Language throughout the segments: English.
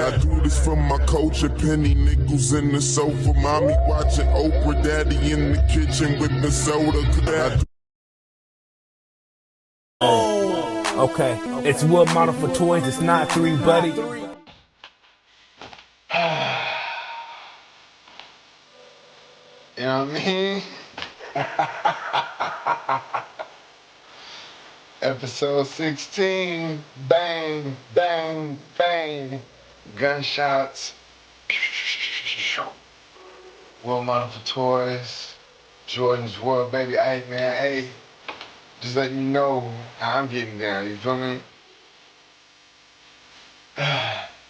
I do this for my culture, penny nickels in the sofa, mommy watching Oprah, daddy in the kitchen whipping soda. Okay, it's wood model for toys, it's not 3, buddy. You know what I mean? Episode 16, bang, bang, bang, gunshots. World model for toys, Jordan's world, baby. Hey, man, hey, just letting you know how I'm getting down, you feel me?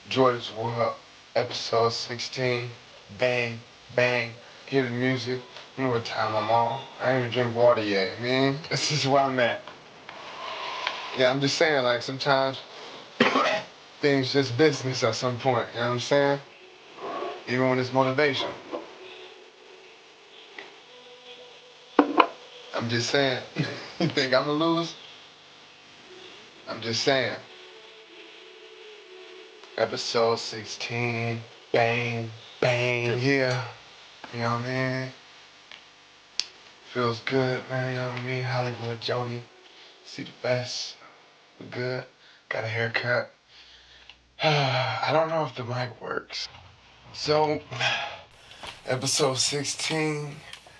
Jordan's world, episode 16, bang, bang. Hear the music. You know what time I'm on. I ain't even drink water yet, man. This is where I'm at. Yeah, I'm just saying, like, sometimes things just business at some point, you know what I'm saying? Even when it's motivation. I'm just saying. You think I'm gonna lose? I'm just saying. Episode 16, bang, bang, yeah. You know what I mean? Feels good, man, you know what I mean? Hollywood, Jody, see the best. We're good. Got a haircut. I don't know if the mic works. So, episode 16,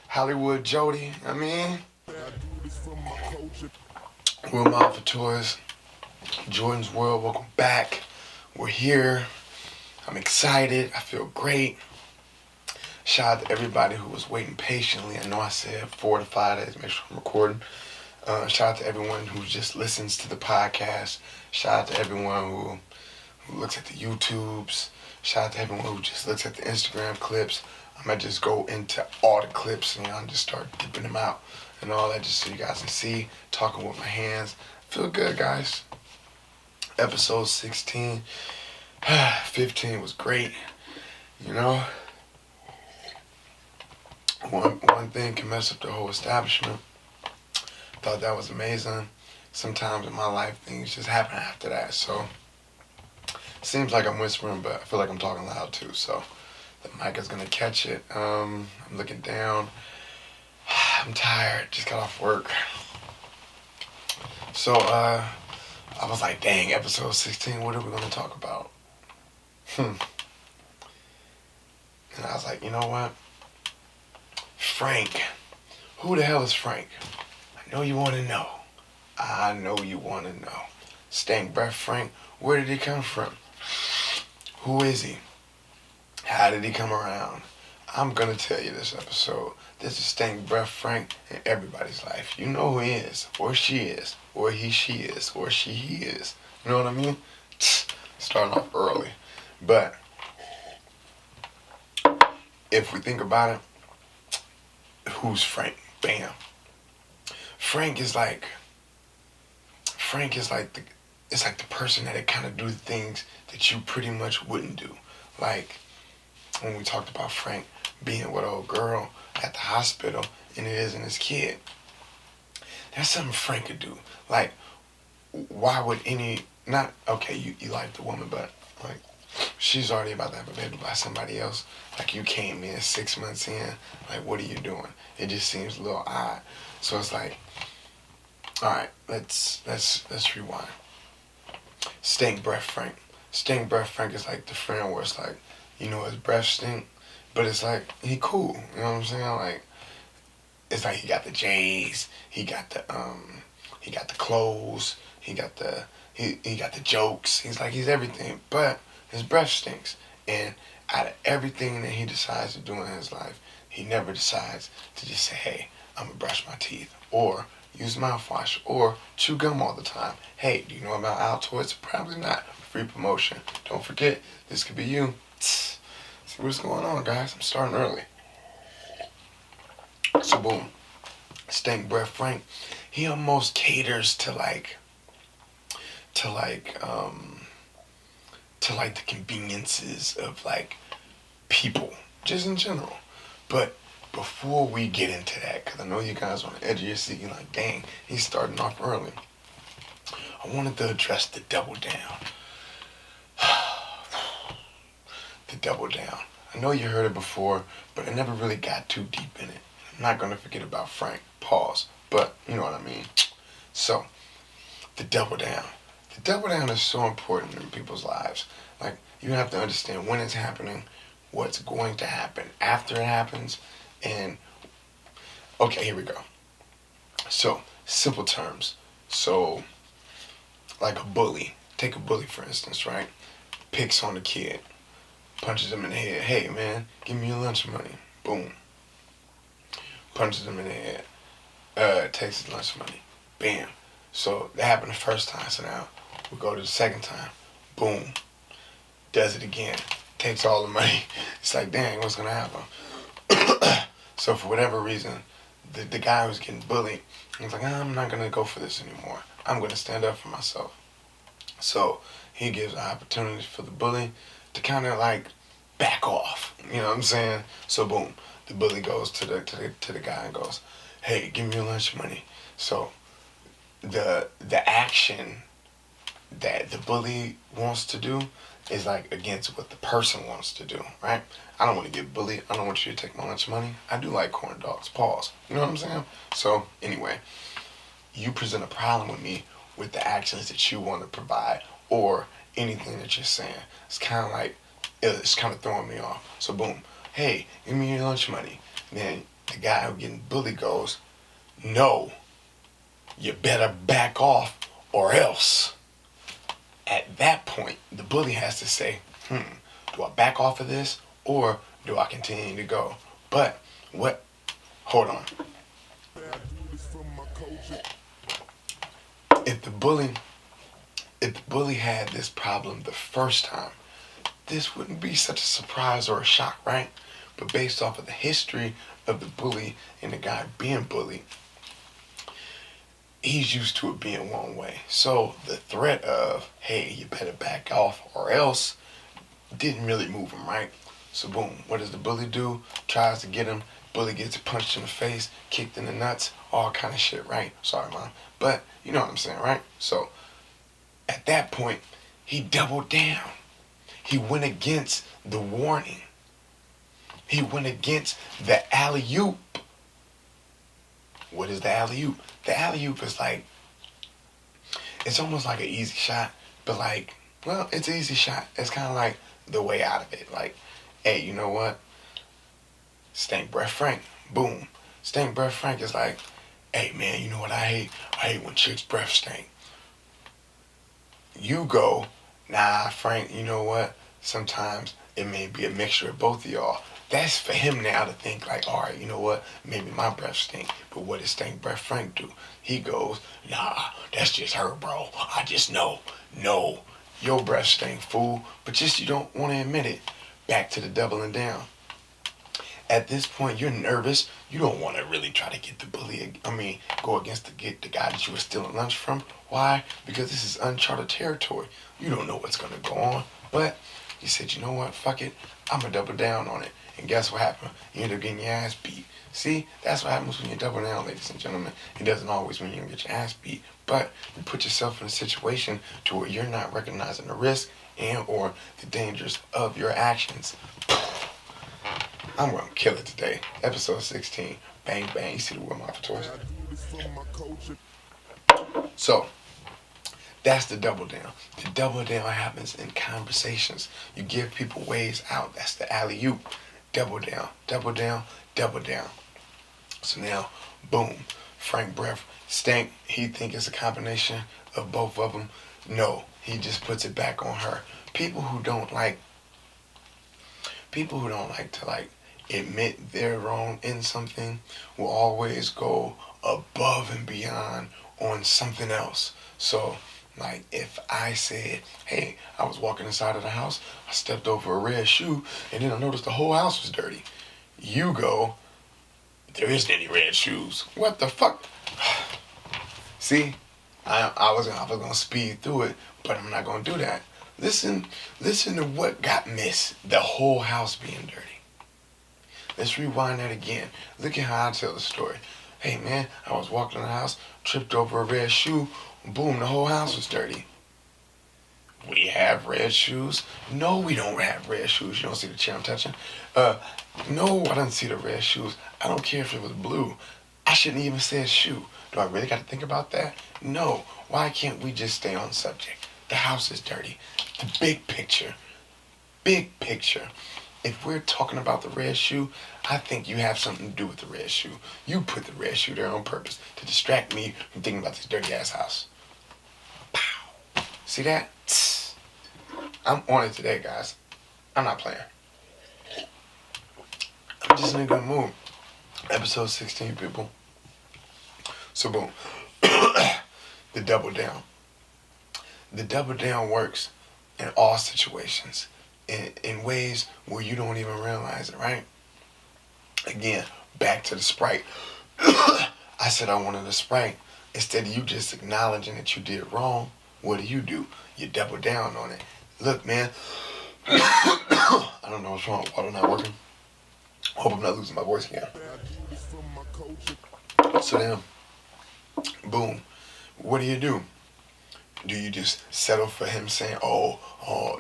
Hollywood Jody, I mean, Will Mouth for Toys, Jordan's World, welcome back. We're here. I'm excited. I feel great. Shout out to everybody who was waiting patiently. I know I said 4 to 5 days, make sure I'm recording. Shout out to everyone who just listens to the podcast. Shout out to everyone who looks at the YouTubes. Shout out to everyone who just looks at the Instagram clips. I might just go into all the clips and just start dipping them out and all that just so you guys can see, talking with my hands. Feel good, guys. Episode 16. 15 was great. You know, one thing can mess up the whole establishment. Thought that was amazing. Sometimes in my life, things just happen after that. So, seems like I'm whispering, but I feel like I'm talking loud too. So, the mic is gonna catch it. I'm looking down. I'm tired. Just got off work. So, I was like, dang, episode 16, what are we gonna talk about? And I was like, you know what? Frank. Who the hell is Frank? I know you want to know. I know you want to know. Stank Breath Frank, where did he come from? Who is he? How did he come around? I'm going to tell you this episode. This is Stank Breath Frank in everybody's life. You know who he is, or she is, or he, she is, or she, he is. You know what I mean? Starting off early. But if we think about it, who's Frank? Bam. Frank is like it's like the person that kind of do things that you pretty much wouldn't do. Like when we talked about Frank being with old girl at the hospital and it isn't his kid. That's something Frank could do. Like, why would you like the woman, but like she's already about to have a baby by somebody else. Like you came in 6 months in, like what are you doing? It just seems a little odd. So it's like, all right, let's rewind. Stink Breath Frank. Stink Breath Frank is like the friend where it's like, you know, his breath stink, but it's like he cool. You know what I'm saying? Like it's like he got the J's, he got the clothes, he got the jokes. He's everything, but his breath stinks. And out of everything that he decides to do in his life, he never decides to just say, hey, I'm gonna brush my teeth, or use mouthwash, or chew gum all the time. Hey, do you know about Altoids? Probably not. Free promotion. Don't forget, this could be you. See what's going on, guys. I'm starting early. So boom. Stank Breath Frank, he almost caters to the conveniences of like people, just in general. But before we get into that, because I know you guys are on the edge of your seat, you're like, dang, he's starting off early. I wanted to address the double down. double down. I know you heard it before, but I never really got too deep in it. I'm not going to forget about Frank. Pause. But you know what I mean. So, the double down. The double down is so important in people's lives. Like, you have to understand when it's happening, what's going to happen after it happens, and okay, here we go. So, simple terms. So, like a bully. Take a bully, for instance, right? Picks on a kid. Punches him in the head. Hey, man, give me your lunch money. Boom. Punches him in the head. Takes his lunch money. Bam. So, that happened the first time. So now, we go to the second time. Boom. Does it again. Takes all the money. It's like, dang, what's going to happen? So, for whatever reason, the guy who's getting bullied, he's like, I'm not going to go for this anymore. I'm going to stand up for myself. So he gives an opportunity for the bully to kind of like back off. You know what I'm saying? So boom, the bully goes to the guy and goes, hey, give me your lunch money. So the action that the bully wants to do is like against what the person wants to do, right? I don't want to get bullied. I don't want you to take my lunch money. I do like corn dogs. Pause. You know what I'm saying? So anyway, you present a problem with me with the actions that you want to provide or anything that you're saying. It's kind of throwing me off. So boom, hey, give me your lunch money. Then the guy who getting bullied goes, no, you better back off or else. At that point, the bully has to say, do I back off of this or do I continue to go? But what? Hold on. If the bully had this problem the first time, this wouldn't be such a surprise or a shock, right? But based off of the history of the bully and the guy being bullied, he's used to it being one way. So the threat of, hey, you better back off or else, didn't really move him, right? So boom, what does the bully do? Tries to get him. Bully gets punched in the face, kicked in the nuts, all kind of shit, right? Sorry, Mom. But you know what I'm saying, right? So at that point, he doubled down. He went against the warning. He went against the alley-oop. What is the alley-oop? The alley-oop is like, it's almost like an easy shot, but like, well, it's an easy shot. It's kind of like the way out of it. Like, hey, you know what? Stank Breath Frank. Boom. Stank Breath Frank is like, hey, man, you know what I hate? I hate when chicks' breath stink. You go, nah, Frank, you know what? Sometimes it may be a mixture of both of y'all. That's for him now to think like, all right, you know what? Maybe my breath stink. But what does Stank Breath Frank do? He goes, nah, that's just her, bro. I just know. No, your breath stink, fool. But just you don't want to admit it. Back to the doubling down. At this point, you're nervous. You don't want to really try to get the bully. Go against the guy that you were stealing lunch from. Why? Because this is uncharted territory. You don't know what's going to go on. But you said, you know what? Fuck it. I'm going to double down on it. And guess what happened? You end up getting your ass beat. See? That's what happens when you double down, ladies and gentlemen. It doesn't always mean you're going to get your ass beat. But you put yourself in a situation to where you're not recognizing the risk and or the dangers of your actions. I'm going to kill it today. Episode 16. Bang, bang. You see the word my toys? So, that's the double down. The double down happens in conversations. You give people ways out. That's the alley-oop. Double down, double down, double down. So now, boom. Frank Breath, Stank, he think it's a combination of both of them. No, he just puts it back on her. People who don't like to admit they're wrong in something will always go above and beyond on something else. So, like if I said, hey, I was walking inside of the house, I stepped over a red shoe, and then I noticed the whole house was dirty. You go, there isn't any red shoes. What the fuck? See, I was gonna speed through it, but I'm not gonna do that. Listen to what got missed. The whole house being dirty. Let's rewind that again. Look at how I tell the story. Hey man, I was walking in the house, tripped over a red shoe, boom, the whole house was dirty. We have red shoes. No, we don't have red shoes. You don't see the chair I'm touching? No, I don't see the red shoes. I don't care if it was blue. I shouldn't even say a shoe. Do I really got to think about that? No. Why can't we just stay on subject? The house is dirty. The big picture. Big picture. If we're talking about the red shoe, I think you have something to do with the red shoe. You put the red shoe there on purpose to distract me from thinking about this dirty ass house. Pow. See that? I'm on it today, guys. I'm not playing. I'm just in a good mood. Episode 16, people. So boom. The double down. The double down works in all situations. In ways where you don't even realize it, right? Again, back to the Sprite. I said I wanted a Sprite. Instead of you just acknowledging that you did wrong, what do? You double down on it. Look, man. I don't know what's wrong. Water not working. Hope I'm not losing my voice again. So then, boom. What do? Do you just settle for him saying, oh,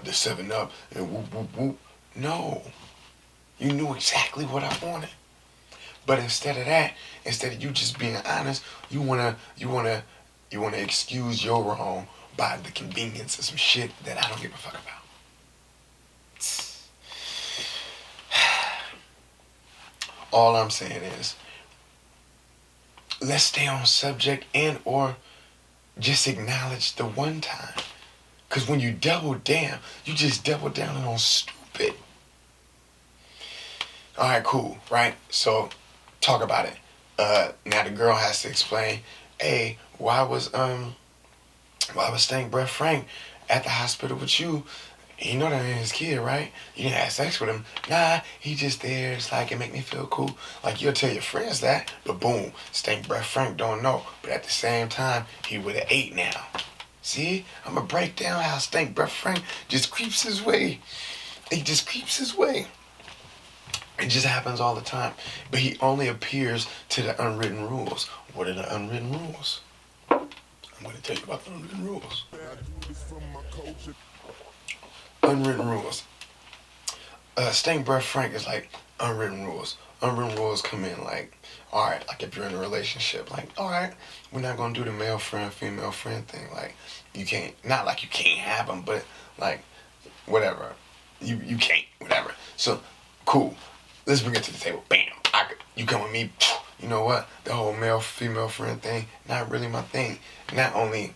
the 7-Up, and whoop, whoop, whoop? No. You knew exactly what I wanted. But instead of that, instead of you just being honest, you wanna excuse your wrong by the convenience of some shit that I don't give a fuck about. All I'm saying is, let's stay on subject and or just acknowledge the one time. Because when you double down, you just double down on stupid. All right, cool, right? So, talk about it. Now the girl has to explain, hey, why was Stank Breath Frank at the hospital with you? You know that ain't his kid, right? You didn't have sex with him. Nah, he just there. It's like, it make me feel cool. Like, you'll tell your friends that, but boom, Stank Breath Frank don't know. But at the same time, he would have ate now. See? I'm going to break down how Stank Breath Frank just creeps his way. He just creeps his way. It just happens all the time. But he only appears to the unwritten rules. What are the unwritten rules? I'm going to tell you about the unwritten rules. Unwritten rules. Stank Breath Frank is like unwritten rules. Unwritten rules come in like, all right, like if you're in a relationship, like, all right, we're not going to do the male friend, female friend thing. Like, you can't, not like you can't have them, but like, whatever. You can't, whatever. So, cool. Let's bring it to the table. Bam. You come with me. You know what? The whole male, female friend thing, not really my thing. Not only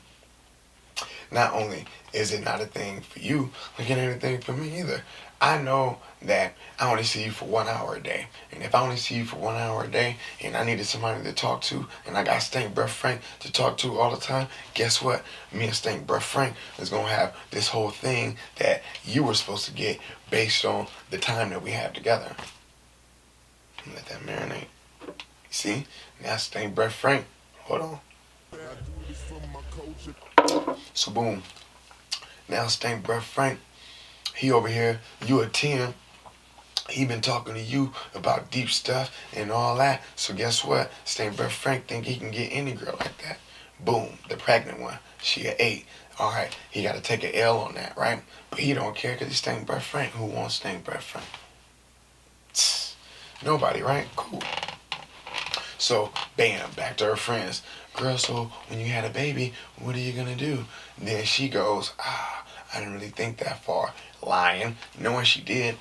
is it not a thing for you, like it ain't a thing for me either. I know that I only see you for 1 hour a day. And if I only see you for 1 hour a day and I needed somebody to talk to and I got Stank Breath Frank to talk to all the time, guess what? Me and Stank Breath Frank is going to have this whole thing that you were supposed to get based on the time that we have together. Let that marinate. You see? Now Stank Breath Frank. Hold on. So boom. Now Stank Breath Frank, he over here, you a 10. He been talking to you about deep stuff and all that. So guess what? Stank Breath Frank think he can get any girl like that. Boom, the pregnant one. She a 8. All right, he got to take an L on that, right? But he don't care because he's Stank Breath Frank. Who wants Stank Breath Frank? Nobody, right? Cool. So, bam, back to her friends. Girl, so when you had a baby, what are you going to do? And then she goes, I didn't really think that far. Lying, knowing she did.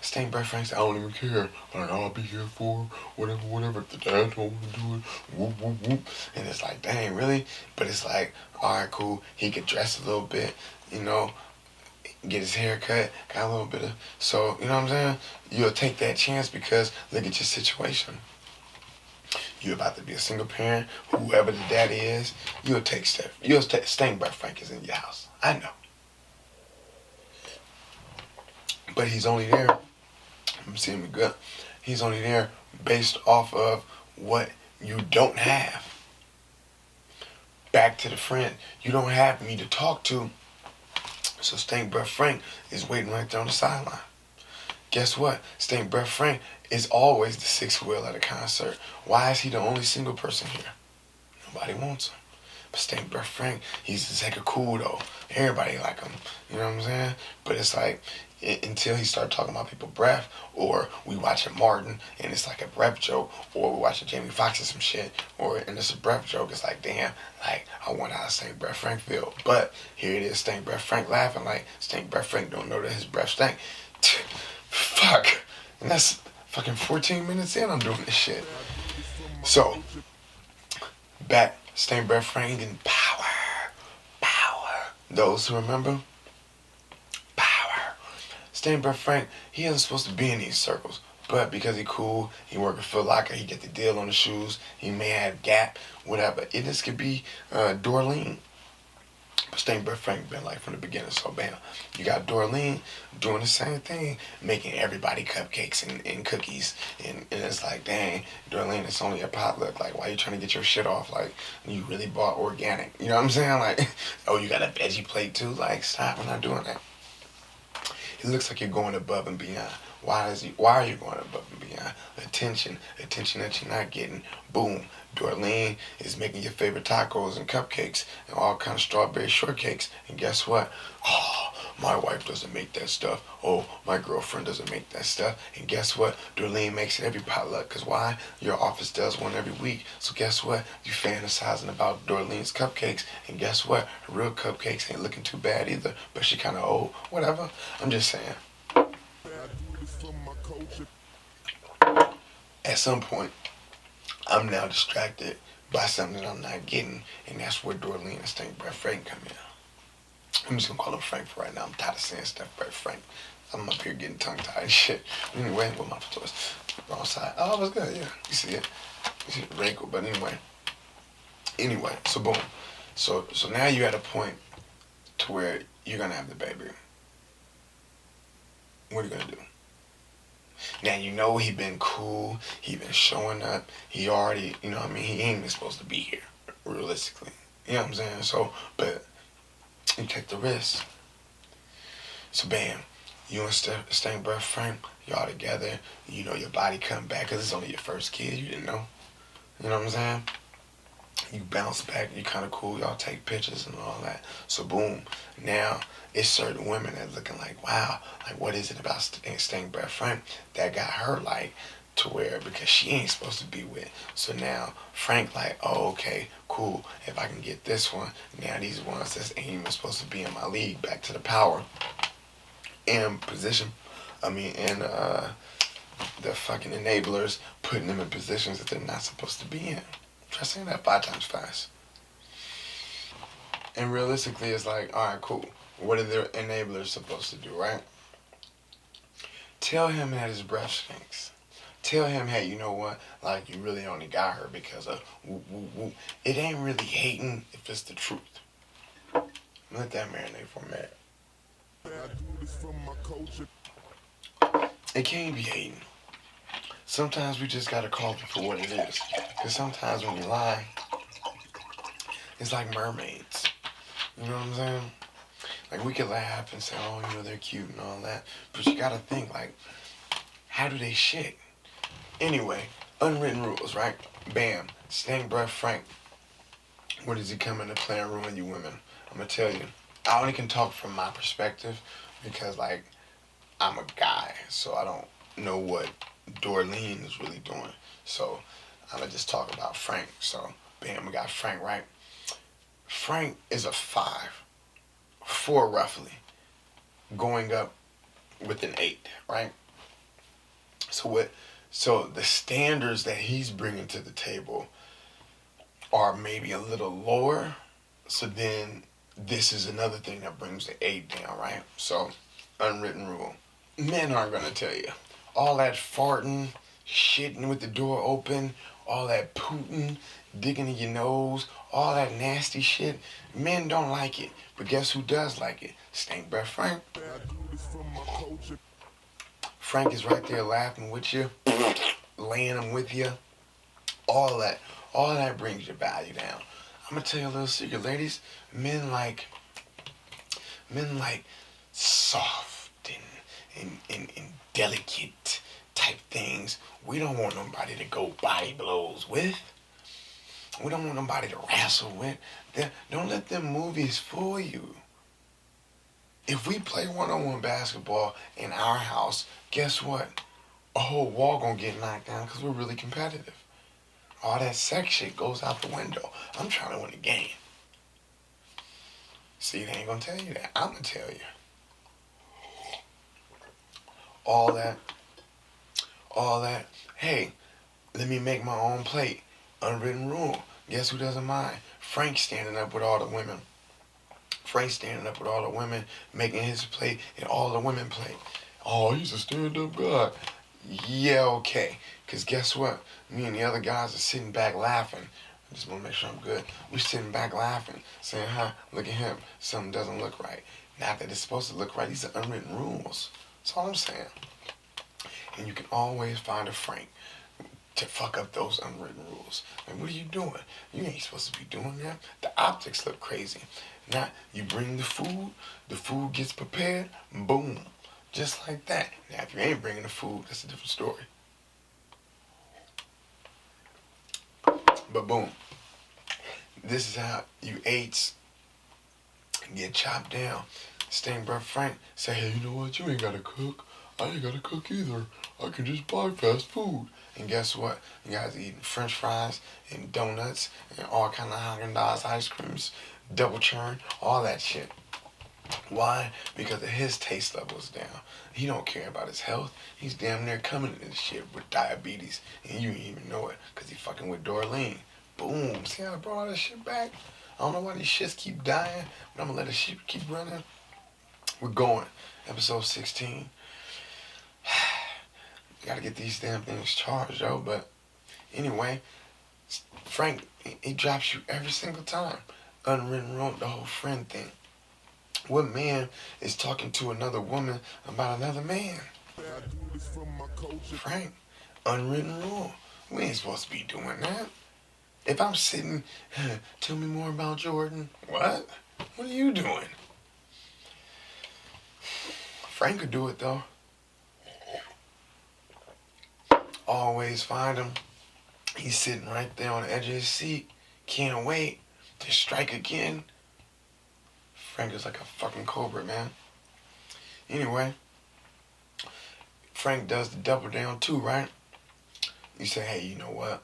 Stank Breath Frank said, I don't even care. Like, I'll be here for whatever. If the dad told me to do it, whoop, whoop, whoop. And it's like, dang, really? But it's like, all right, cool. He could dress a little bit, you know, get his hair cut, got a little bit of, so, you know what I'm saying? You'll take that chance because look at your situation. You're about to be a single parent, whoever the daddy is, you'll take Steph. You'll take Stank Breath Frank is in your house. I know. But he's only there, I'm seeing me good. He's only there based off of what you don't have. Back to the friend. You don't have me to talk to. So Stank Breath Frank is waiting right there on the sideline. Guess what? Stank Breath Frank is always the 6th wheel at a concert. Why is he the only single person here? Nobody wants him. But Stank Breath Frank, he's just like a cool though. Everybody like him. You know what I'm saying? But it's like until he started talking about people's breath, or we watching Martin and it's like a breath joke, or we watching Jamie Foxx or some shit, and it's a breath joke. It's like, damn, like I wonder how Stank Breath Frank feel. But here it is, Stank Breath Frank laughing like Stank Breath Frank don't know that his breath stank. Fuck. And that's fucking 14 minutes in I'm doing this shit. So, back, Stank Breath Frank and power. Those who remember, power. Stank Breath Frank, he isn't supposed to be in these circles. But because he cool, he work at Foot Locker, he get the deal on the shoes, he may have Gap, whatever. This could be Dorleen. But Stank Breath Frank been like from the beginning, so bam. You got Dorleen doing the same thing, making everybody cupcakes and cookies. And it's like, dang, Dorleen, it's only a potluck. Like, why you trying to get your shit off? Like, you really bought organic. You know what I'm saying? Like, oh, you got a veggie plate too? Like, stop, I'm not doing that. It looks like you're going above and beyond. Why are you going above and beyond? Attention that you're not getting. Boom. Dorleen is making your favorite tacos and cupcakes and all kind of strawberry shortcakes. And guess what? Oh, my wife doesn't make that stuff. Oh, my girlfriend doesn't make that stuff. And guess what? Dorleen makes it every potluck. Because why? Your office does one every week. So guess what? You fantasizing about Dorleen's cupcakes. And guess what? Her real cupcakes ain't looking too bad either. But she kind of old. Whatever. I'm just saying. At some point, I'm now distracted by something that I'm not getting, and that's where Dorleen and Stank Breath Frank come in. I'm just gonna call him Frank for right now. I'm tired of saying Stank Breath Frank. I'm up here getting tongue-tied and shit. Anyway, with my toys. Wrong side. Oh, it was good, yeah. You see it. You see the wrinkle, but anyway, so boom. So now you're at a point to where you're gonna have the baby. What are you gonna do? Now, you know he been cool, he been showing up, he already, you know what I mean, he ain't even supposed to be here, realistically. You know what I'm saying? So, but you take the risk. So, bam, you and Stank Breath Frank, y'all together, you know your body come back, because it's only your first kid, you didn't know. You know what I'm saying? You bounce back, you kind of cool, y'all take pictures and all that. So boom, now it's certain women that looking like, wow, like what is it about Stank Breath Frank that got her like to where, because she ain't supposed to be with. So now Frank like, oh, okay, cool, if I can get this one, now these ones that ain't even supposed to be in my league, back to the power and position, and the fucking enablers putting them in positions that they're not supposed to be in. Try saying that 5 times fast. And realistically, it's like, all right, cool. What are the enablers supposed to do, right? Tell him that his breath stinks. Tell him, hey, you know what? Like, you really only got her because of woo, woo, woo. It ain't really hating if it's the truth. Let that marinate for a minute. It can't be hating. Sometimes we just gotta call it for what it is. Because sometimes when you lie, it's like mermaids. You know what I'm saying? Like, we could laugh and say, oh, you know, they're cute and all that. But you gotta think, like, how do they shit? Anyway, unwritten rules, right? Bam. Stank Breath Frank. Where does he come into play and ruin you women? I'm gonna tell you. I only can talk from my perspective because, like, I'm a guy. So I don't know what Dorleen is really doing. So I'm gonna just talk about Frank. So bam, we got Frank, right? Frank is a 4 roughly, going up with an 8, right? So the standards that he's bringing to the table are maybe a little lower. So then this is another thing that brings the 8 down, right? So unwritten rule. Men aren't gonna tell you. All that farting, shitting with the door open, all that pooting, digging in your nose, all that nasty shit, men don't like it. But guess who does like it? Stank Breath Frank. Frank is right there laughing with you, laying them with you. All that brings your value down. I'm gonna tell you a little secret, ladies. Men like soft and delicate type things. We don't want nobody to go body blows with. We don't want nobody to wrestle with. Don't let them movies fool you. If we play one-on-one basketball in our house, guess what? A whole wall gonna get knocked down because we're really competitive. All that sex shit goes out the window. I'm trying to win the game. See, they ain't gonna tell you that. I'm gonna tell you. All that. Hey, let me make my own plate. Unwritten rule. Guess who doesn't mind? Frank standing up with all the women. Making his plate, and all the women plate. Oh, he's a stand-up guy. Yeah, okay. Because guess what? Me and the other guys are sitting back laughing. I just want to make sure I'm good. We're sitting back laughing, saying, look at him. Something doesn't look right. Not that it's supposed to look right. These are unwritten rules. That's all I'm saying. And you can always find a Frank to fuck up those unwritten rules. Like, what are you doing? You ain't supposed to be doing that. The optics look crazy. Now, you bring the food gets prepared, boom. Just like that. Now, if you ain't bringing the food, that's a different story. But boom. This is how you eights get chopped down. Stingbreath Frank say, hey, you know what? You ain't got to cook. I ain't got to cook either. I can just buy fast food. And guess what? You guys are eating french fries and donuts and all kind of Haagen-Dazs ice creams, double churn, all that shit. Why? Because of his taste levels down. He don't care about his health. He's damn near coming to this shit with diabetes. And you ain't even know it because he fucking with Dorleen. Boom. See how I brought all that shit back? I don't know why these shits keep dying, but I'm going to let the shit keep running. We're going. Episode 16. Gotta get these damn things charged, yo. But anyway, Frank, he drops you every single time. Unwritten rule, the whole friend thing. What man is talking to another woman about another man? Frank, unwritten rule. We ain't supposed to be doing that. If I'm sitting, tell me more about Jordon. What? What are you doing? Frank could do it, though. Always find him. He's sitting right there on the edge of his seat. Can't wait to strike again. Frank is like a fucking cobra, man. Anyway, Frank does the double down too, right? You say, hey, you know what?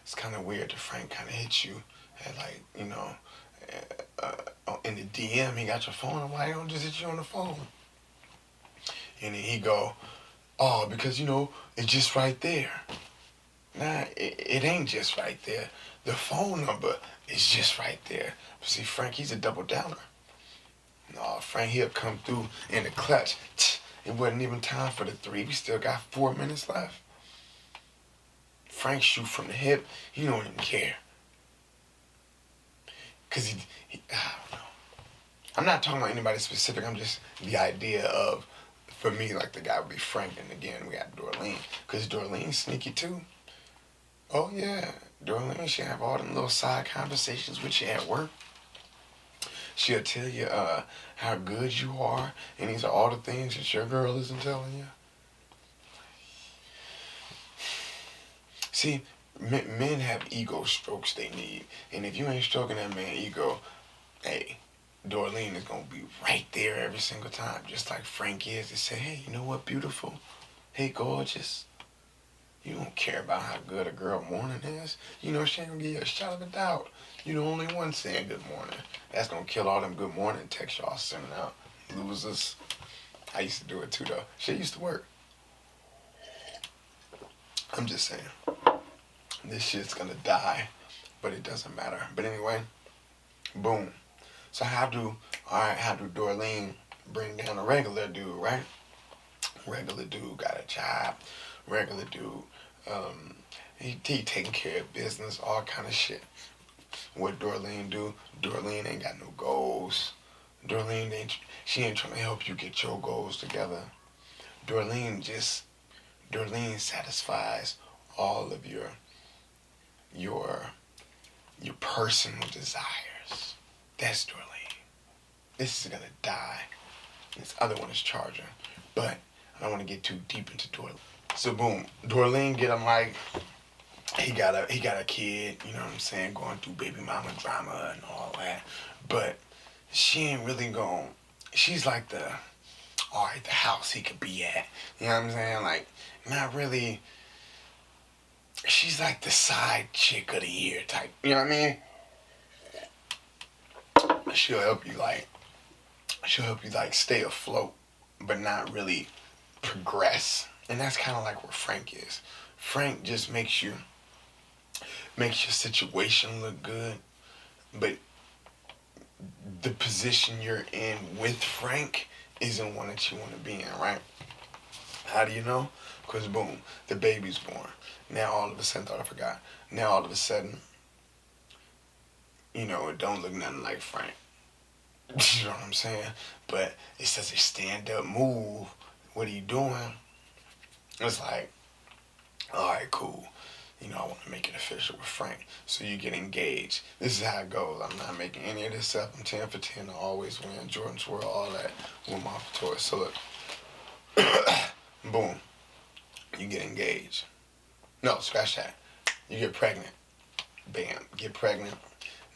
It's kind of weird that Frank kind of hits you at, like, you know, in the DM, he got your phone, and why he don't just hit you on the phone? And then he go, oh, because, you know, it's just right there. Nah, it ain't just right there. The phone number is just right there. But see, Frank, he's a double downer. No, Frank, he'll come through in the clutch. It wasn't even time for the 3. We still got 4 minutes left. Frank shoot from the hip. He don't even care. Because I don't know. I'm not talking about anybody specific. I'm just the idea of, for me, like, the guy would be Frank. And again, we got Dorleen. Because Dorleen's sneaky too. Oh, yeah. Dorleen, she'll have all them little side conversations with you at work. She'll tell you how good you are. And these are all the things that your girl isn't telling you. See, men have ego strokes they need. And if you ain't stroking that man's ego, hey, Dorleen is going to be right there every single time. Just like Frank is to say, hey, you know what, beautiful? Hey, gorgeous. You don't care about how good a girl morning is. You know she ain't going to give you a shot of a doubt. You're the only one saying good morning. That's going to kill all them good morning texts y'all sending out. Losers. I used to do it too, though. Shit used to work. I'm just saying. This shit's going to die, but it doesn't matter. But anyway, boom. So how do Dorleen bring down a regular dude, right? Regular dude got a job. Regular dude, he taking care of business, all kind of shit. What Dorleen do? Dorleen ain't got no goals. She ain't trying to help you get your goals together. Dorleen satisfies all of your personal desires. That's Dorleen. This is gonna die. This other one is charging. But I don't want to get too deep into Dorleen. So boom, Dorleen get him like, he got a kid, you know what I'm saying, going through baby mama drama and all that. But she ain't really going. She's like the house he could be at. You know what I'm saying? Like, not really. She's like the side chick of the year type. You know what I mean? She'll help you like. She'll help you like stay afloat, but not really progress. And that's kind of like where Frank is. Frank just makes your situation look good, but the position you're in with Frank isn't one that you want to be in, right? How do you know? Because boom, the baby's born. Now all of a sudden, thought I forgot. Now all of a sudden, it don't look nothing like Frank. You know what I'm saying? But it's such a stand up move. What are you doing? It's like, all right, cool. I want to make it official with Frank. So you get engaged. This is how it goes. I'm not making any of this up. I'm 10 for 10. I always win. Jordon's World, all that. With my toys. So look. Boom. You get engaged. No, scratch that. You get pregnant. Bam. Get pregnant.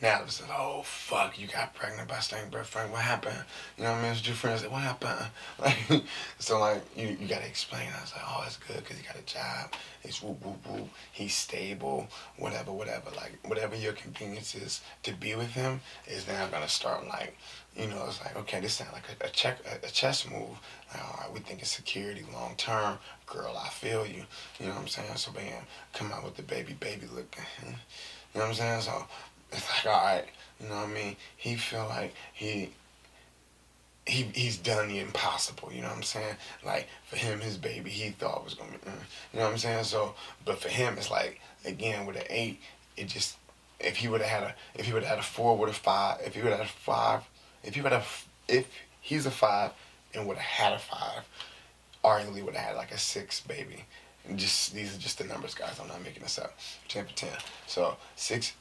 Now it's like, oh fuck, you got pregnant by stank breath Frank. What happened? You know what I mean? It's your friends. Like, what happened? Like, so like you gotta explain. I was like, oh, it's good because he got a job. He's whoop whoop whoop. He's stable. Whatever. Like whatever your convenience is to be with him is now gonna start like, it's like, okay, this sounds like a chess move. Like, all right, we thinking security long term. Girl, I feel you. You know what I'm saying? So bam, come out with the baby looking. You know what I'm saying? So it's like, all right, you know what I mean? He feel like he's done the impossible, you know what I'm saying? Like, for him, his baby, he thought was going to be, you know what I'm saying? So, but for him, it's like, again, with an 8, it just, if he would have had a 4 with a 5, if he's a 5 and would have had a 5, arguably would have had like a 6 baby. And just, these are just the numbers, guys. I'm not making this up. 10 for 10. So, 6,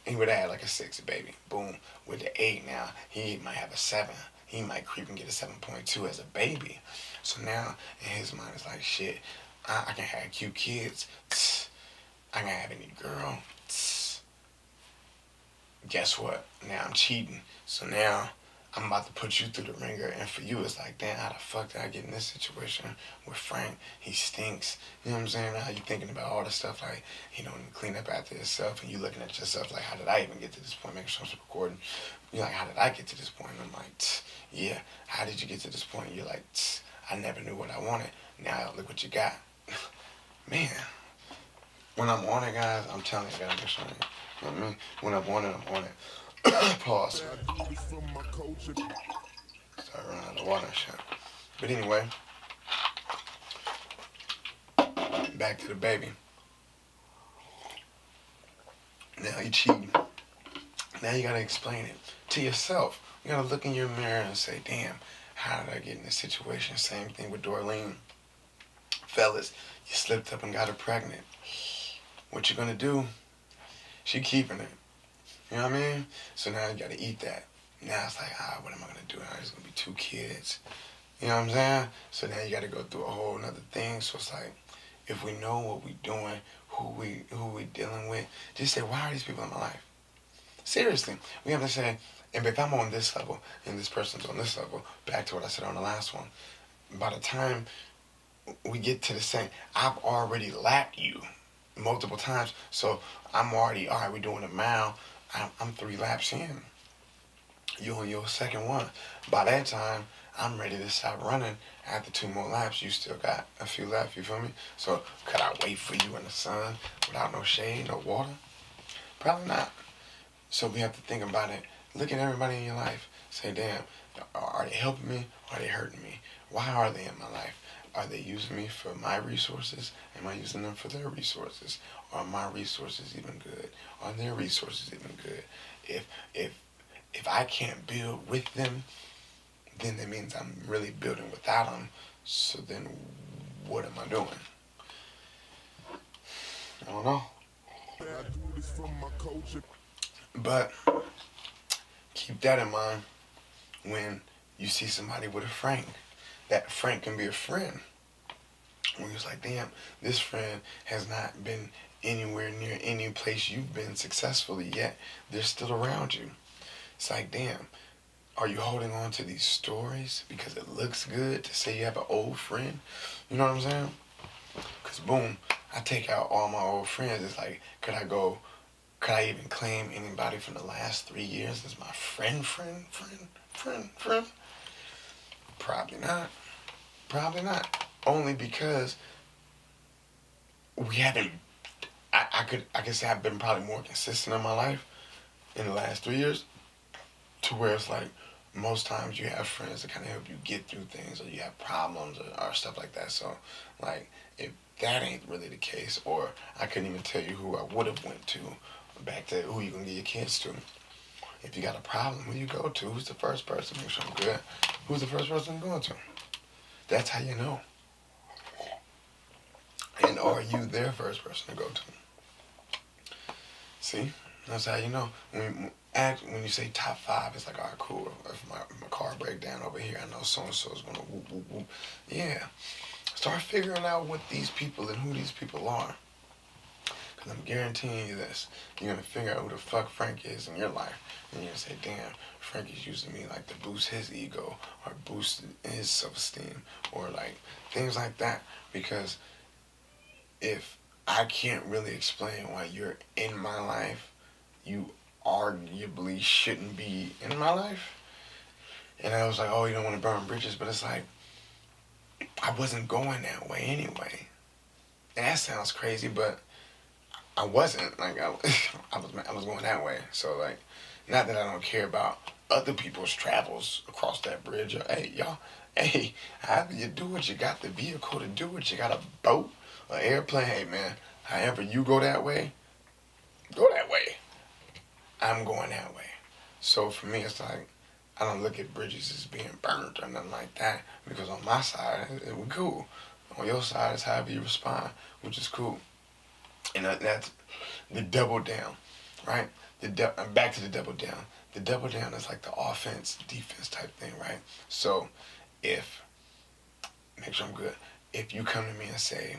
he would have had like a 6 baby. Boom. With the 8 now, he might have a 7. He might creep and get a 7.2 as a baby. So now, in his mind, it's like, shit, I can have cute kids. I can have any girl. Guess what? Now I'm cheating. So now, I'm about to put you through the ringer, and for you, it's like, damn, how the fuck did I get in this situation with Frank? He stinks. You know what I'm saying? Now you thinking about all the stuff, like, he don't clean up after himself, and you looking at yourself like, how did I even get to this point? Making sure I'm recording. You're like, how did I get to this point? And I'm like, yeah, how did you get to this point? You're like, I never knew what I wanted. Now look what you got. Man, when I'm on it, guys, I'm telling you, I gotta make sure. You know what I mean? When I'm on it, I'm on it. Pause. Start running out of water and shit. But anyway, back to the baby. Now you cheating. Now you gotta explain it to yourself. You gotta look in your mirror and say, damn, how did I get in this situation? Same thing with Dorleen. Fellas, you slipped up and got her pregnant. What you gonna do? She keeping it. You know what I mean? So now you gotta eat that. Now it's like, what am I gonna do? There's gonna be 2 kids. You know what I'm saying? So now you gotta go through a whole nother thing. So it's like, if we know what we doing, who we dealing with, just say, why are these people in my life? Seriously. We have to say, and if I'm on this level and this person's on this level, back to what I said on the last one, by the time we get to the same, I've already lapped you multiple times. So I'm already, all right, we're doing a mile. I'm 3 laps in. You on your second one. By that time, I'm ready to stop running. After 2 more laps, you still got a few laps, you feel me? So could I wait for you in the sun without no shade, no water? Probably not. So we have to think about it. Look at everybody in your life. Say, damn, are they helping me? Or are they hurting me? Why are they in my life? Are they using me for my resources? Am I using them for their resources? Are my resources even good? Are their resources even good? If I can't build with them, then that means I'm really building without them. So then what am I doing? I don't know. But keep that in mind when you see somebody with a Frank. That Frank can be a friend. when you was like, damn, this friend has not been anywhere near any place you've been successfully yet. They're still around you. It's like, damn, are you holding on to these stories because it looks good to say you have an old friend? You know what I'm saying? Because boom, I take out all my old friends. It's like, could I even claim anybody from the last 3 years as my friend? Probably not. Probably not. Only because we haven't, I could say I've been probably more consistent in my life in the last 3 years, to where it's like most times you have friends that kind of help you get through things, or you have problems, or stuff like that. So like, if that ain't really the case, or I couldn't even tell you who I would have went to, back to who you gonna get your kids to. If you got a problem, who you go to? Who's the first person? Make sure I'm good. Who's the first person you're going to? That's how you know. And are you their first person to go to? See, that's how you know. When you say top 5, it's like, all right, cool. If my car break down over here, I know so and so is gonna whoop whoop whoop. Yeah, start figuring out what these people and who these people are. Because I'm guaranteeing you this, you're gonna figure out who the fuck Frank is in your life, and you're gonna say, damn, Frank is using me like to boost his ego, or boost his self-esteem, or like things like that. Because if I can't really explain why you're in my life, you arguably shouldn't be in my life. And I was like, oh, you don't want to burn bridges, but it's like, I wasn't going that way anyway. And that sounds crazy, but I wasn't. Like, I was going that way. So like, not that I don't care about other people's travels across that bridge. Or, hey, y'all, hey, however you do it, you got the vehicle to do it. You got a boat, an airplane. Hey, man, however you go that way, go that way. I'm going that way. So for me, it's like, I don't look at bridges as being burnt or nothing like that, because on my side, it was cool. On your side, it's however you respond, which is cool. And that's the double down, right? Back to the double down. The double down is like the offense, defense type thing, right? So make sure I'm good. If you come to me and say,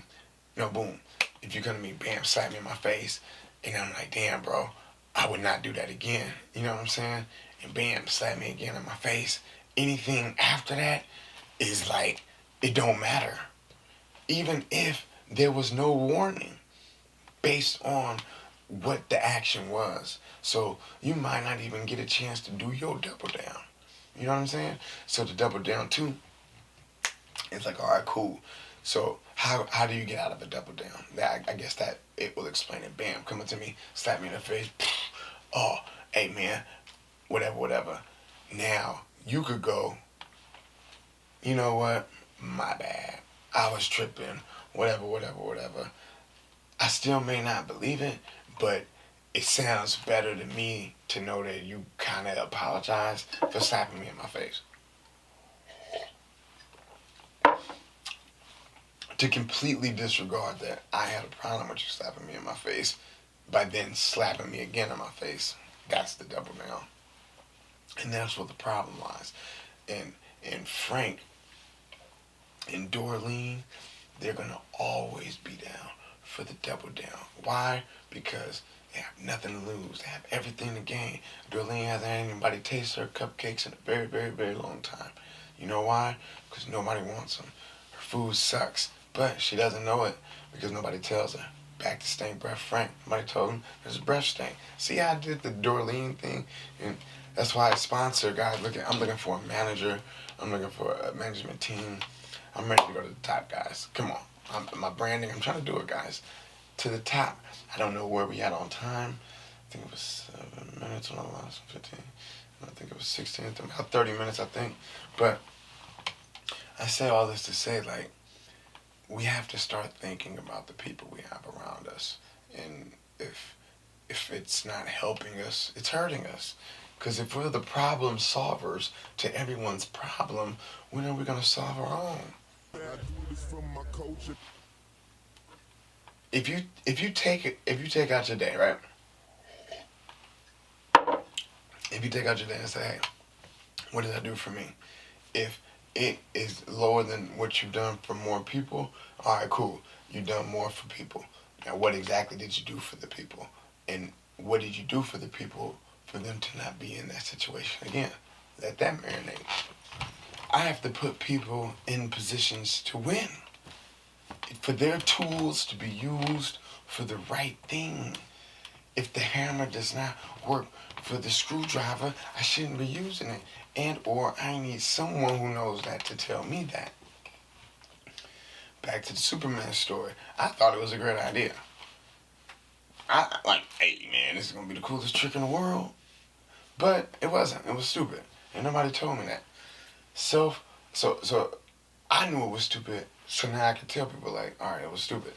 no, boom. If you come to me, bam, slap me in my face, and I'm like, damn, bro, I would not do that again. You know what I'm saying? And bam, slap me again in my face. Anything after that is like, it don't matter. Even if there was no warning based on what the action was. So you might not even get a chance to do your double down. You know what I'm saying? So the double down too, it's like, all right, cool. So how do you get out of a double down? I guess that it will explain it. Bam, coming to me, slap me in the face. Oh, hey man, whatever. Now you could go, you know what? My bad. I was tripping. Whatever. I still may not believe it, but it sounds better to me to know that you kind of apologize for slapping me in my face. To completely disregard that I had a problem with you slapping me in my face, by then slapping me again in my face, that's the double down. And that's what the problem lies. And Frank and Dorleen, they're going to always be down for the double down. Why? Because they have nothing to lose. They have everything to gain. Dorleen hasn't had anybody taste her cupcakes in a very, very, very long time. You know why? Because nobody wants them. Her food sucks, but she doesn't know it because nobody tells her. Back to stink breath Frank. Nobody told him there's a breath stink. See how I did the Dorleen thing? And that's why I sponsor, guys. I'm looking for a manager. I'm looking for a management team. I'm ready to go to the top, guys. Come on. My branding, I'm trying to do it, guys. To the top. I don't know where we at on time. I think it was 7 minutes when I lost 15. I think it was 16. About 30 minutes, I think. But I say all this to say, like, we have to start thinking about the people we have around us. And if it's not helping us, it's hurting us. Because if we're the problem solvers to everyone's problem, when are we going to solve our own? If you take out your day, right? If you take out your day and say, hey, what did that do for me? If it is lower than what you've done for more people, all right, cool. You've done more for people. Now, what exactly did you do for the people? And what did you do for the people for them to not be in that situation again? Let that marinate. I have to put people in positions to win. For their tools to be used for the right thing. If the hammer does not work for the screwdriver, I shouldn't be using it. And or I need someone who knows that to tell me that. Back to the Superman story. I thought it was a great idea. I like, hey man, this is gonna be the coolest trick in the world. But it wasn't. It was stupid. And nobody told me that. So I knew it was stupid. So now I can tell people like, all right, it was stupid.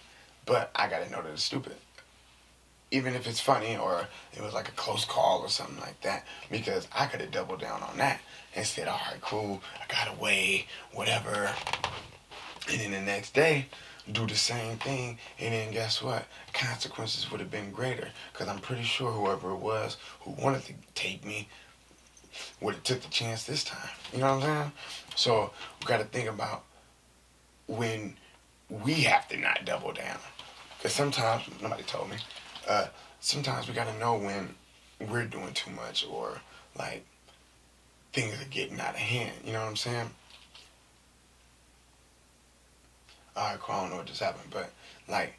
But I gotta know that it's stupid. Even if it's funny or it was like a close call or something like that. Because I could have doubled down on that and said, all right, cool, I got away, whatever. And then the next day, do the same thing. And then guess what? Consequences would have been greater. Because I'm pretty sure whoever it was who wanted to take me would have took the chance this time. You know what I'm saying? So we got to think about when we have to not double down. Because sometimes, nobody told me, sometimes we got to know when we're doing too much or like things are getting out of hand. You know what I'm saying? Alright, cool, I don't know what just happened, but like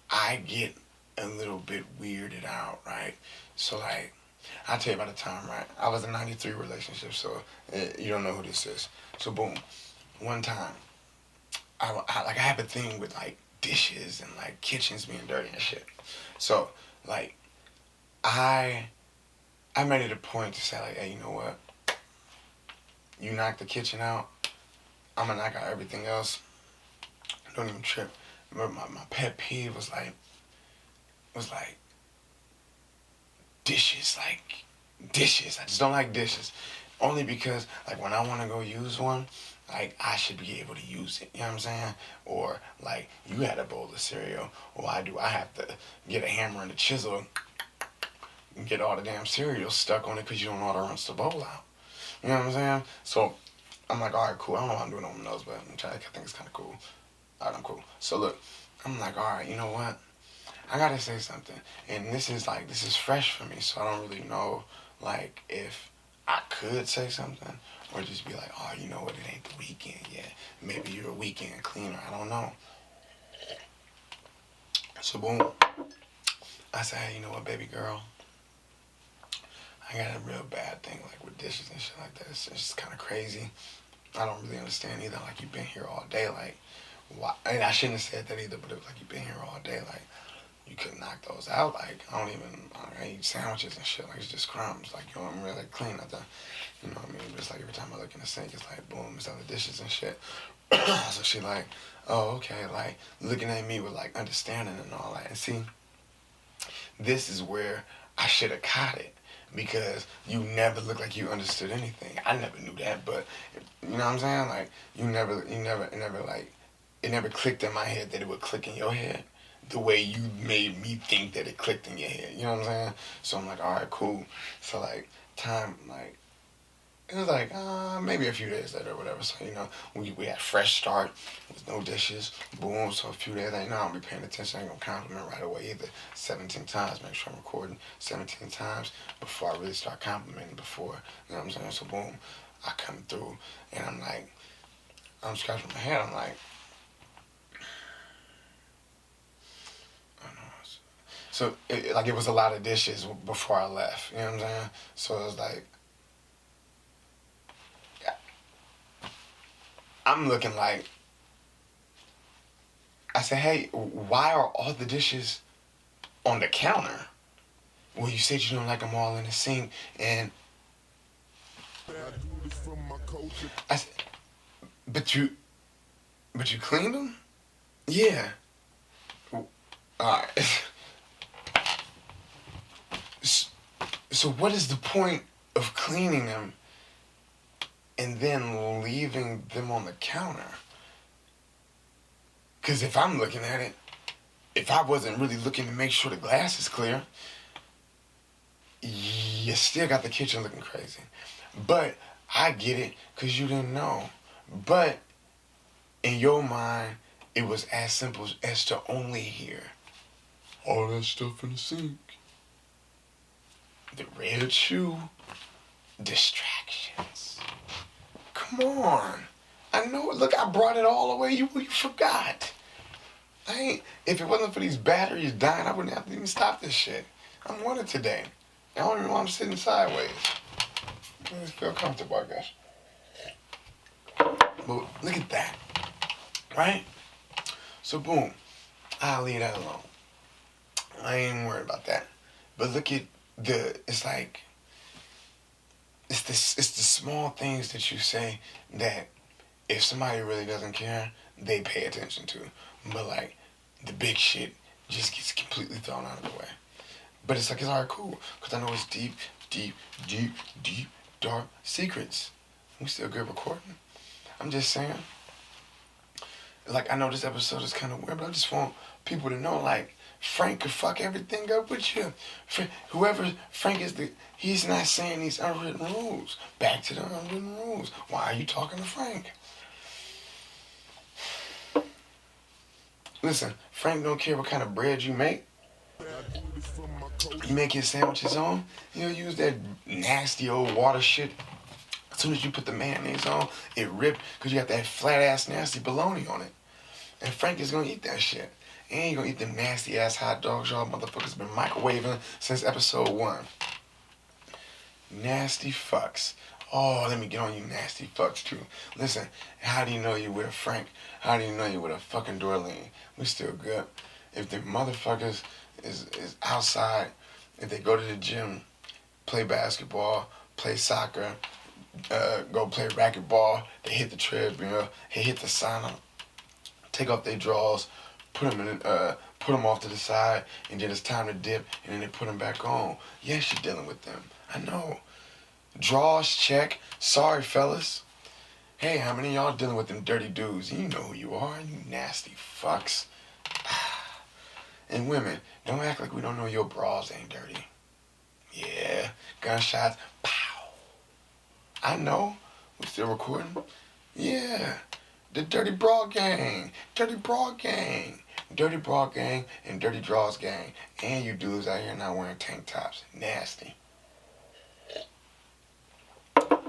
I get a little bit weirded out, right? So like, I'll tell you about the time, right? I was in a 93 relationship, so you don't know who this is. So boom, one time, I have a thing with like dishes and like kitchens being dirty and shit. So like, I made it a point to say like, hey, you know what? You knock the kitchen out, I'm gonna knock out everything else. Don't even trip. Remember my pet peeve was like dishes, dishes. I just don't like dishes. Only because like when I want to go use one, like I should be able to use it. You know what I'm saying? Or like you had a bowl of cereal, or I have to get a hammer and a chisel and get all the damn cereal stuck on it because you don't know how to rinse the bowl out. You know what I'm saying? So I'm like, all right, cool. I don't know what I'm doing on my nose, but I think it's kind of cool. All right, I'm cool. So look, I'm like, all right, you know what? I gotta say something, and this is fresh for me, so I don't really know like if I could say something or just be like, oh, you know what? It ain't the weekend yet. Maybe you're a weekend cleaner. I don't know. So boom, I said, hey, you know what, baby girl? I got a real bad thing like with dishes and shit like that. It's just kind of crazy. I don't really understand either. Like you've been here all day, like. Why? And I shouldn't have said that either, but it was like you've been here all day, like you could knock those out. Like I eat sandwiches and shit, like it's just crumbs. Like you don't really clean nothing. You know what I mean? It's like every time I look in the sink, it's like boom, it's other dishes and shit. So she like, oh okay, like looking at me with like understanding and all that. And see, this is where I should have caught it. Because you never looked like you understood anything. I never knew that, but you know what I'm saying? Like you never like. It never clicked in my head that it would click in your head the way you made me think that it clicked in your head. You know what I'm saying? So I'm like, all right, cool. So like time, like it was like maybe a few days later or whatever. So you know we had fresh start with no dishes. Boom. So a few days later, you know I don't be paying attention. I ain't gonna compliment right away either. 17 times. Make sure I'm recording 17 times before I really start complimenting. Before you know what I'm saying. So boom, I come through and I'm like, I'm scratching my head. I'm like. So, it was a lot of dishes before I left, you know what I'm saying? So it was like, I'm looking like, I said, hey, why are all the dishes on the counter? Well, you said you don't like them all in the sink, and I said, but you cleaned them? Yeah. All right. So what is the point of cleaning them and then leaving them on the counter? Because if I'm looking at it, if I wasn't really looking to make sure the glass is clear, you still got the kitchen looking crazy. But I get it because you didn't know. But in your mind, it was as simple as to only hear all that stuff in the sink. The red shoe, distractions. Come on. I know it. Look, I brought it all the way. You forgot. If it wasn't for these batteries dying, I wouldn't have to even stop this shit. I'm on it today. I don't even know I'm sitting sideways. I just feel comfortable, I guess. But look at that. Right? So boom. I'll leave that alone. I ain't even worried about that. But look at it's the small things that you say that if somebody really doesn't care, they pay attention to. But like the big shit just gets completely thrown out of the way. But it's like it's alright, cool, because I know it's deep, dark secrets. We still good recording. I'm just saying. Like, I know this episode is kind of weird, but I just want people to know, like, Frank could fuck everything up with you. Whoever Frank is, he's not saying these unwritten rules. Back to the unwritten rules. Why are you talking to Frank? Listen, Frank don't care what kind of bread you make. You make your sandwiches on, you'll use that nasty old water shit. As soon as you put the mayonnaise on, it ripped because you got that flat ass nasty bologna on it. And Frank is gonna eat that shit. And you're gonna eat them nasty ass hot dogs y'all motherfuckers been microwaving since episode 1. Nasty fucks. Oh, let me get on you nasty fucks too. Listen, how do you know you with a Frank? How do you know you with a fucking Dorleen? We still good. If the motherfuckers is outside, if they go to the gym, play basketball, play soccer, go play racquetball, they hit the treadmill, they hit the sauna, take off their drawers, put them off to the side, and then it's time to dip, and then they put them back on. Yes, you're dealing with them. I know. Drawers, check. Sorry, fellas. Hey, how many of y'all dealing with them dirty dudes? You know who you are, you nasty fucks. And women, don't act like we don't know your bras ain't dirty. Yeah, gunshots, pow. I know. We still recording? Yeah. The Dirty Bra Gang. Dirty Bra Gang. Dirty Bra Gang and Dirty Draws Gang. And you dudes out here not wearing tank tops. Nasty.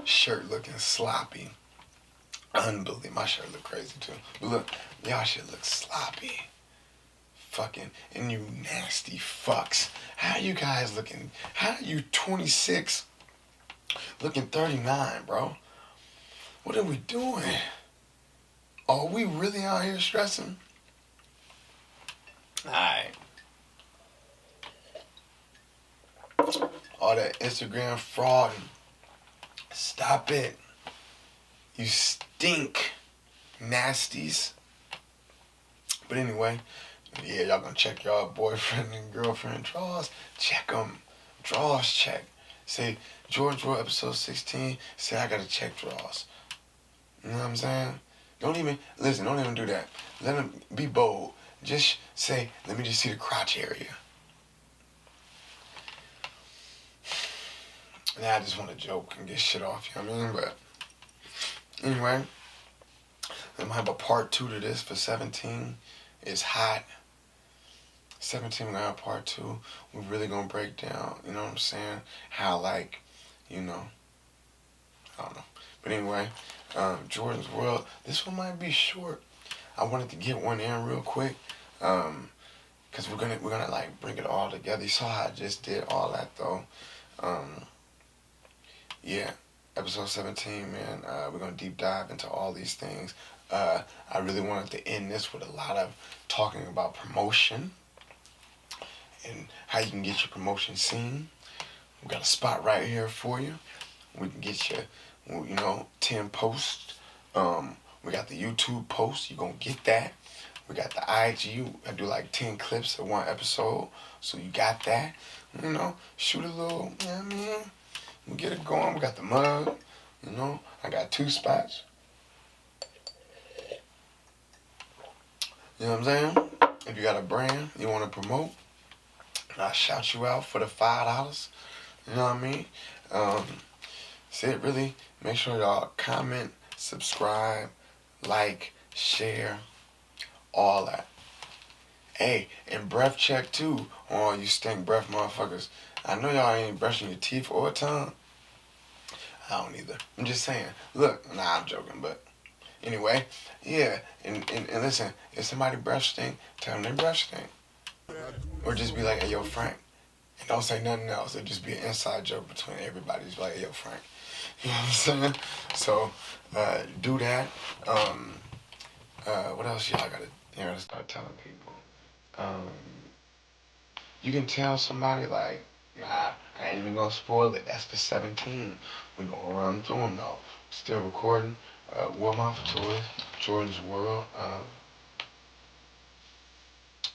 Shirt looking sloppy. Unbelievable. My shirt look crazy too. But look, y'all shit look sloppy. Fucking, and you nasty fucks. How you guys looking? How are you 26 looking 39, bro? What are we doing? Are we really out here stressing? Alright. All that Instagram fraud. Stop it. You stink. Nasties. But anyway, yeah, y'all gonna check y'all boyfriend and girlfriend drawers. Check them. Drawers check. Say, Jordon episode 16, say I gotta check drawers. You know what I'm saying? Don't even do that. Let them be bold. Just say, let me just see the crotch area. Now I just want to joke and get shit off, you know what I mean? But anyway, I'm gonna have a part 2 to this for 17. It's hot. 17, we're gonna have part 2. We're really gonna break down, you know what I'm saying? How, like, you know, I don't know. But anyway, Jordon's World. This one might be short. I wanted to get one in real quick, cause we're gonna like bring it all together. You saw how I just did all that though. Yeah, episode 17, man. We're gonna deep dive into all these things. I really wanted to end this with a lot of talking about promotion and how you can get your promotion seen. We got a spot right here for you. We can get you, 10 posts. We got the YouTube post. You're going to get that. We got the IG. I do like 10 clips of one episode. So you got that. Shoot a little, you know what I mean? We get it going. We got the mug. I got 2 spots. You know what I'm saying? If you got a brand you want to promote, I'll shout you out for the $5. You know what I mean? Really, make sure y'all comment, subscribe, like, share, all that. Hey, and breath check too, on all you stink breath motherfuckers. I know y'all ain't brushing your teeth or tongue. I don't either. I'm just saying. Look, nah, I'm joking, but anyway, yeah. And listen, if somebody brush stink, tell them they brush stink. Or just be like, hey, yo, Frank. And don't say nothing else. It'll just be an inside joke between everybody. Just be like, hey, yo, Frank. You know what I'm saying? So, do that. What else y'all gotta start telling people? You can tell somebody like, nah, I ain't even gonna spoil it. That's the 17. We gonna run through them though. Still recording. Warm Off Toys, Jordan's World.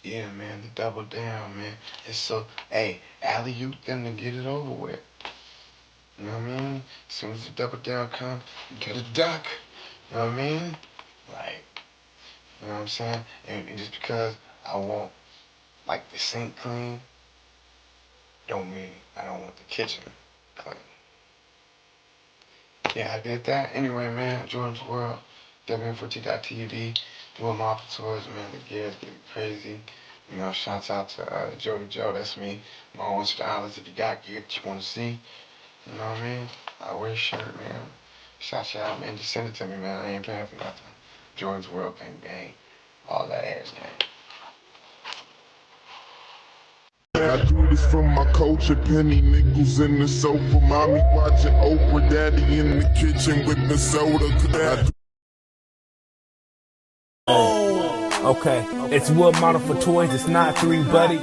Yeah, man, the double down, man. It's so, hey, alley-oop them to get it over with. You know what I mean? As soon as the double down comes, you get a duck. You know what I mean? Like, you know what I'm saying? And just because I want, like, the sink clean, don't mean I don't want the kitchen clean. Yeah, I did that. Anyway, man, Jordan's World, WN4T.TUD, doing my tours, man. The gears getting crazy. You know, shouts out to Jody Joe, that's me. My own stylist. If you got gear that you want to see, you know what I mean? I wear a shirt, man. Shout you out, man. Just send it to me, man. I ain't paying for nothing. Jordan's World, gang. All that ass gang. I do this from my culture, penny nickels in the sofa. Mommy watching Oprah, daddy in the kitchen with the soda. Okay, it's wood model for toys. It's not 3, buddy.